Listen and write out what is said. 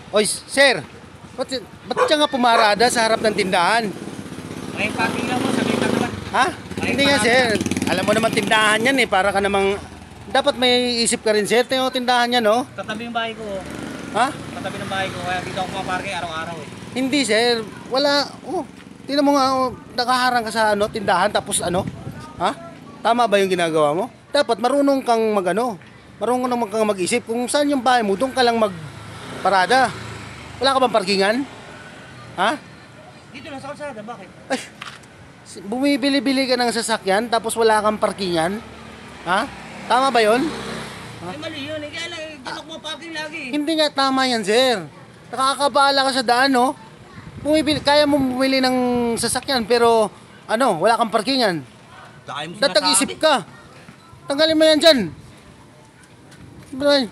Oy, sir, ba't siya nga pumarada sa harap ng tindahan? May parking lang mo, sabi ka naman. Ha? Hindi nga, sir. Alam mo naman tindahan yan eh, para ka namang... Dapat may isip ka rin, sir. Tingnan mo tindahan yan, no? Tatabi yung bahay ko. Ha? Tatabi ng bahay ko, kaya dito ako maparking araw-araw eh. Hindi, sir. Wala. Oh, tingnan mo nga, oh, nakaharang ka sa ano, tindahan, tapos ano? Ha? Tama ba yung ginagawa mo? Dapat marunong kang marunong kang mag-isip kung saan yung bahay mo, doon ka lang magparada. Wala ka bang parkingan? Ha? Dito lang sa kalsada, bakit? Ay, bumibili-bili ka ng sasakyan tapos wala kang parkingan? Ha? Tama ba yun? Ay mali yun, eh. Kaya lang, dito ako maparking lagi. Hindi nga tama yan, sir. Nakakabala ka sa daan, no? Kaya mo bumili ng sasakyan pero ano, wala kang parkingan. Kaya mo Datag-isip ka. Tanggalin mo yan dyan. Bro,